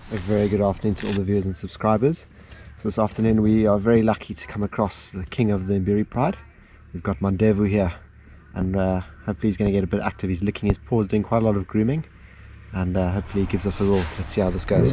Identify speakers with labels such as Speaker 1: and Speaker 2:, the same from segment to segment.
Speaker 1: A very good afternoon to all the viewers and subscribers. So this afternoon we are very lucky to come across the king of the Mbiris pride. We've got Mandeville here, and hopefully he's going to get a bit active. He's licking his paws, doing quite a lot of grooming, and hopefully he gives us a roar. Let's see how this goes.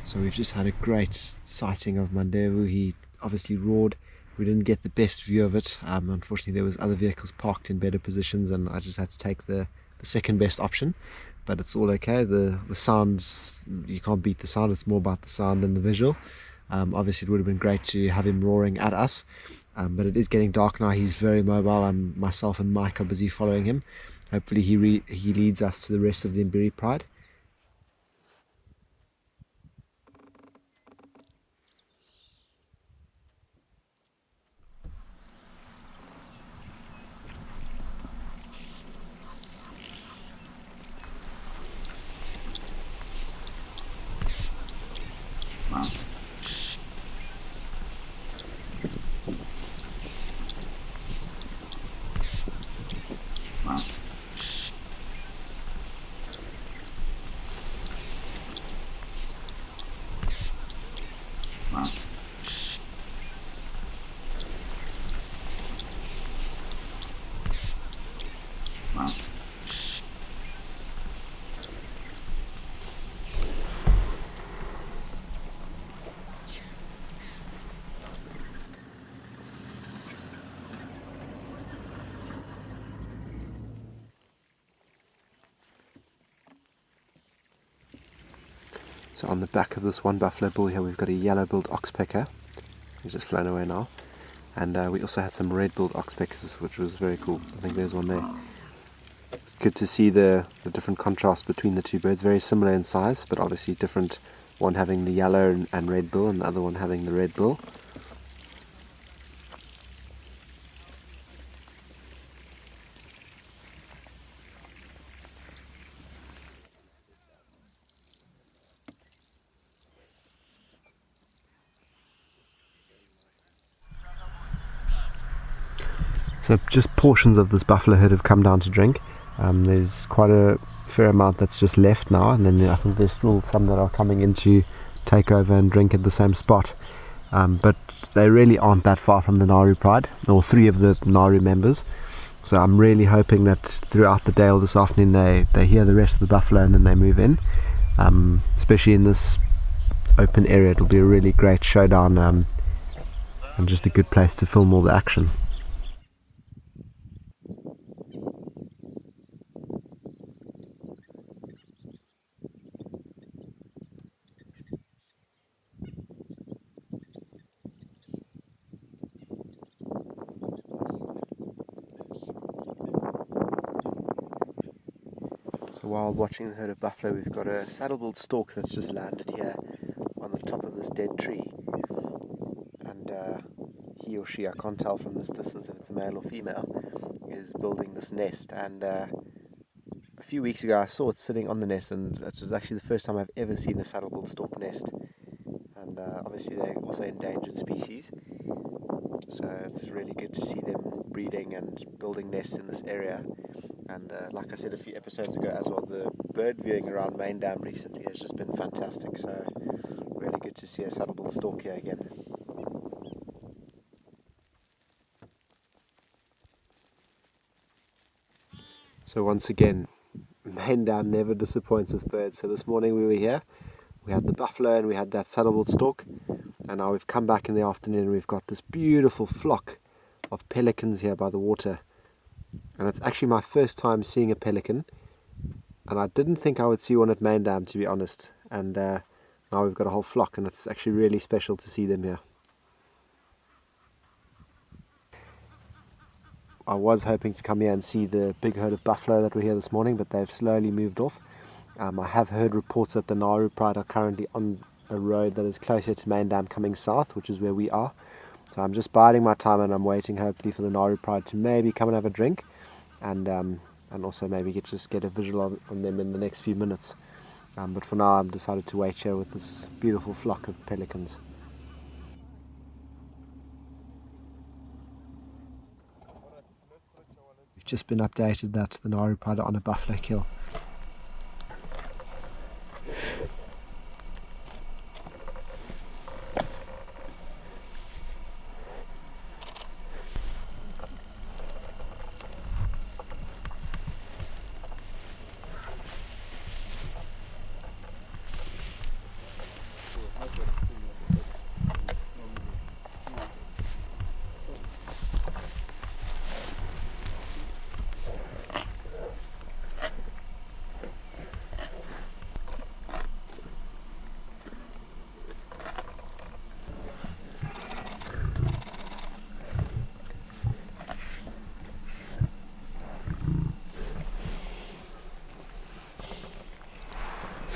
Speaker 1: So we've just had a great sighting of Mandeville. He obviously roared. We didn't get the best view of it. Unfortunately there was other vehicles parked in better positions, and I just had to take the second best option. But it's all okay. The sounds, you can't beat the sound. It's more about the sound than the visual. Obviously it would have been great to have him roaring at us, but it is getting dark now. He's very mobile, and myself and Mike are busy following him. Hopefully he leads us to the rest of the Mbiris pride. So on the back of this one buffalo bull here, we've got a yellow-billed oxpecker. He's just flown away now. And we also had some red-billed oxpeckers, which was very cool. I think there's one there. It's good to see the different contrast between the two birds. Very similar in size, but obviously different. One having the yellow and red bill, and the other one having the red bill. So just portions of this buffalo herd have come down to drink. There's quite a fair amount that's just left now, and then I think there's still some that are coming in to take over and drink at the same spot. But they really aren't that far from the Nharus pride, or 3 of the Nharus members. So I'm really hoping that throughout the day or this afternoon they hear the rest of the buffalo and then they move in. Especially in this open area, it'll be a really great showdown, and just a good place to film all the action. So while watching the herd of buffalo, we've got a saddle-billed stork that's just landed here on the top of this dead tree, and he or she, I can't tell from this distance if it's a male or female, is building this nest. And a few weeks ago I saw it sitting on the nest, and it was actually the first time I've ever seen a saddle-billed stork nest. And obviously they're also endangered species, so it's really good to see them breeding and building nests in this area. And like I said a few episodes ago as well, the bird viewing around Main Dam recently has just been fantastic. So really good to see a saddle-billed stork here again. So once again, Main Dam never disappoints with birds. So this morning we were here, we had the buffalo and we had that saddle-billed stork, and now we've come back in the afternoon and we've got this beautiful flock of pelicans here by the water. And it's actually my first time seeing a pelican, and I didn't think I would see one at Main Dam, to be honest. And now we've got a whole flock, and it's actually really special to see them here. I was hoping to come here and see the big herd of buffalo that were here this morning, but they've slowly moved off. I have heard reports that the Nharus pride are currently on a road that is closer to Main Dam coming south, which is where we are. So I'm just biding my time, and I'm waiting hopefully for the Nharus pride to maybe come and have a drink, and also maybe just get a visual on them in the next few minutes. But for now I've decided to wait here with this beautiful flock of pelicans. We've just been updated that the Nharus pride are on a buffalo kill.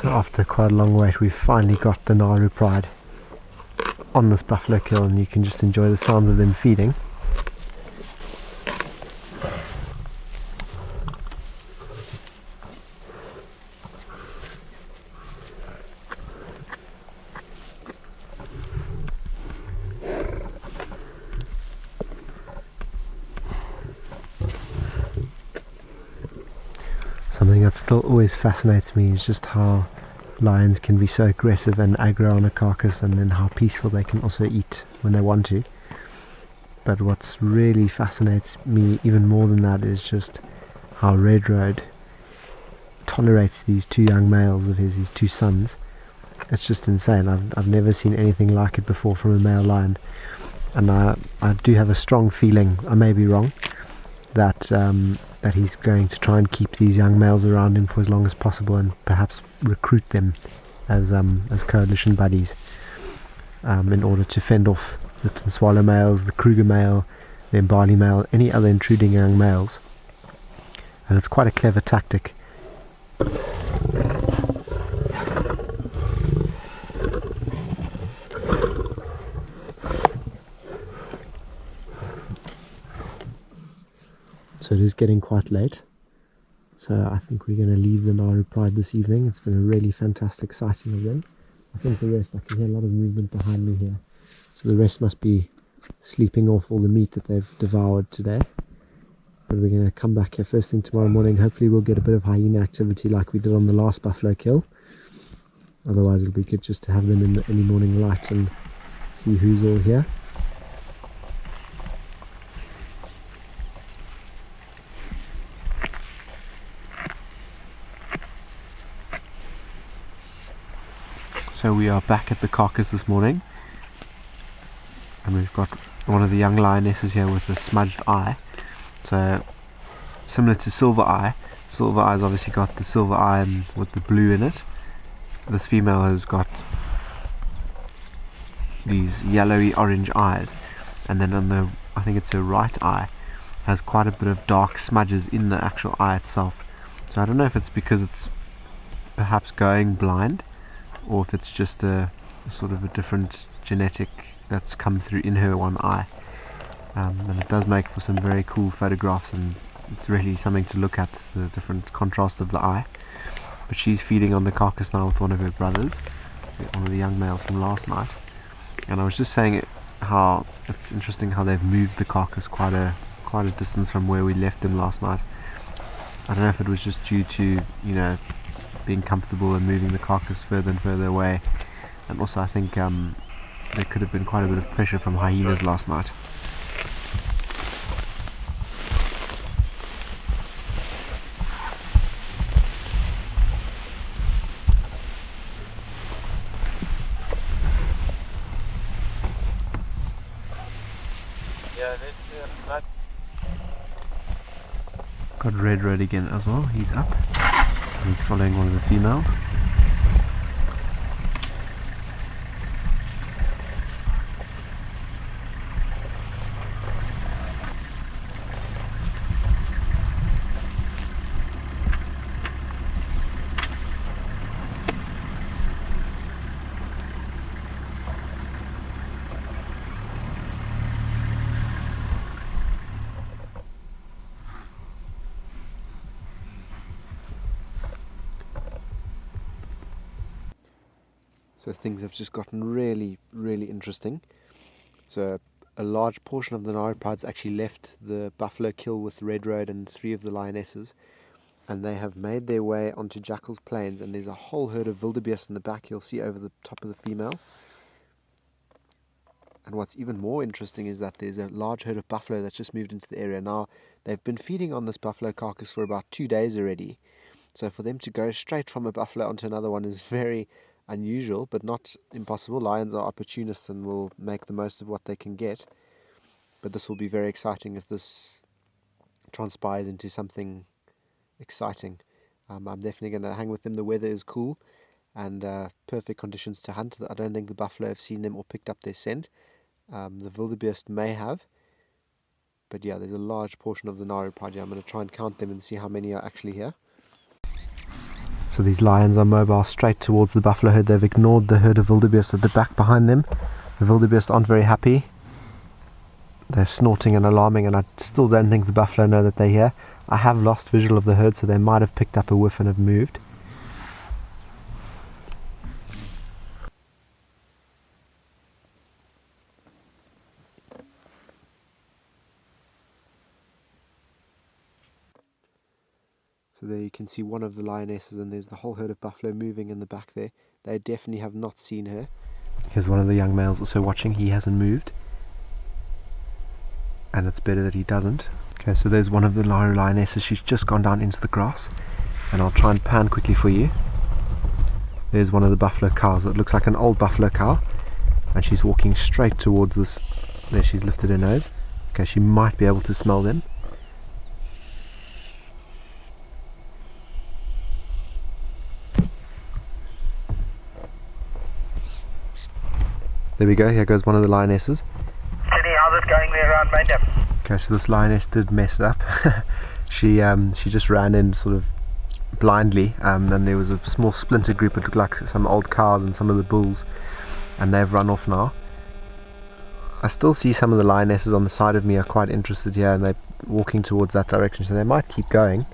Speaker 1: So after quite a long wait, we've finally got the Nharus pride on this buffalo kill, and you can just enjoy the sounds of them feeding. Something that still always fascinates me is just how lions can be so aggressive and aggro on a carcass, and then how peaceful they can also eat when they want to. But what's really fascinates me even more than that is just how Red Road tolerates these two young males of his, these two sons. It's just insane. I've never seen anything like it before from a male lion, and I do have a strong feeling, I may be wrong, that that he's going to try and keep these young males around him for as long as possible, and perhaps recruit them as coalition buddies, in order to fend off the Swallow males, the Kruger male, the Mbiris male, any other intruding young males. And it's quite a clever tactic. So it is getting quite late, so I think we're going to leave the Nharus pride this evening. It's been a really fantastic sighting of them. I think the rest, I can hear a lot of movement behind me here, so the rest must be sleeping off all the meat that they've devoured today. But we're going to come back here first thing tomorrow morning. Hopefully we'll get a bit of hyena activity like we did on the last buffalo kill. Otherwise it'll be good just to have them in the early morning light and see who's all here. So we are back at the carcass this morning, and we've got one of the young lionesses here with a smudged eye. So similar to Silver Eye, Silver Eye's obviously got the silver eye and with the blue in it. This female has got these yellowy orange eyes, and then on the, I think it's her right eye, has quite a bit of dark smudges in the actual eye itself. So I don't know if it's because it's perhaps going blind, or if it's just a sort of a different genetic that's come through in her one eye. And it does make for some very cool photographs, and it's really something to look at, the different contrast of the eye. But she's feeding on the carcass now with one of her brothers, one of the young males from last night. And I was just saying how it's interesting how they've moved the carcass quite quite a distance from where we left him last night. I don't know if it was just due to, you know, being comfortable and moving the carcass further and further away, and also I think there could have been quite a bit of pressure from hyenas last night. Got Red Road again as well, he's up. He's following one of the females. So things have just gotten really, really interesting. So a large portion of the Nharus actually left the buffalo kill with Red Road and 3 of the lionesses, and they have made their way onto Jackal's Plains, and there's a whole herd of wildebeest in the back you'll see over the top of the female. And what's even more interesting is that there's a large herd of buffalo that's just moved into the area. Now, they've been feeding on this buffalo carcass for about 2 days already, so for them to go straight from a buffalo onto another one is very unusual, but not impossible. Lions are opportunists and will make the most of what they can get, but this will be very exciting if this transpires into something exciting. I'm definitely going to hang with them. The weather is cool and perfect conditions to hunt. I don't think the buffalo have seen them or picked up their scent. The wildebeest may have, but yeah, there's a large portion of the Nharus pride here. I'm going to try and count them and see how many are actually here. So these lions are mobile straight towards the buffalo herd. They've ignored the herd of wildebeest at the back behind them. The wildebeest aren't very happy. They're snorting and alarming, and I still don't think the buffalo know that they're here. I have lost visual of the herd, so they might have picked up a whiff and have moved. So there you can see one of the lionesses, and there's the whole herd of buffalo moving in the back there. They definitely have not seen her. Here's one of the young males also watching. He hasn't moved, and it's better that he doesn't. Okay, so there's one of the lionesses. She's just gone down into the grass, and I'll try and pan quickly for you. There's one of the buffalo cows. It looks like an old buffalo cow, and she's walking straight towards this. There, she's lifted her nose. Okay, she might be able to smell them. There we go, here goes one of the lionesses.
Speaker 2: Sydney, how's it going there around Mandeville?
Speaker 1: Okay, so this lioness did mess up. she just ran in sort of blindly, and there was a small splinter group. It looked like some old cows and some of the bulls, and they've run off now. I still see some of the lionesses on the side of me are quite interested here, and they're walking towards that direction, so they might keep going.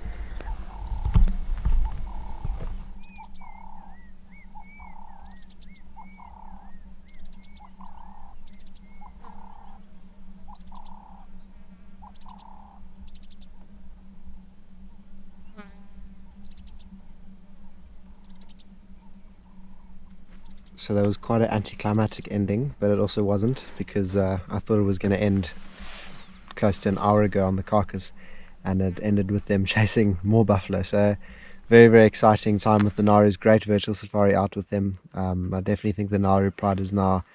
Speaker 1: So that was quite an anticlimactic ending, but it also wasn't, because I thought it was going to end close to an hour ago on the carcass, and it ended with them chasing more buffalo. So very, very exciting time with the Nharus. Great virtual safari out with them. I definitely think the Nharus pride is now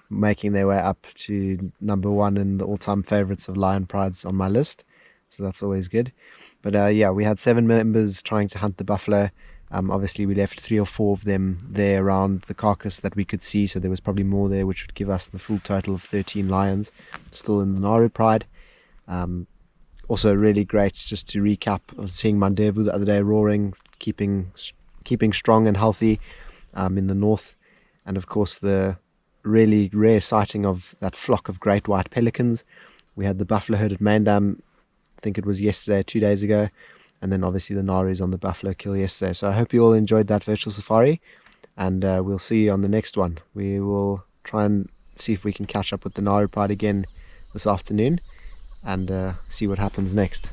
Speaker 1: making their way up to #1 in the all-time favorites of lion prides on my list, so that's always good. But yeah, we had 7 members trying to hunt the buffalo. Obviously we left 3 or 4 of them there around the carcass that we could see, so there was probably more there, which would give us the full total of 13 lions still in the Nharus pride. Also really great, just to recap, of seeing Mandeville the other day roaring, keeping strong and healthy in the north, and of course the really rare sighting of that flock of great white pelicans. We had the buffalo herd at Mandeville, I think it was yesterday, 2 days ago, and then obviously the Nharus on the buffalo kill yesterday. So I hope you all enjoyed that virtual safari, and we'll see you on the next one. We will try and see if we can catch up with the Nharus pride again this afternoon, and see what happens next.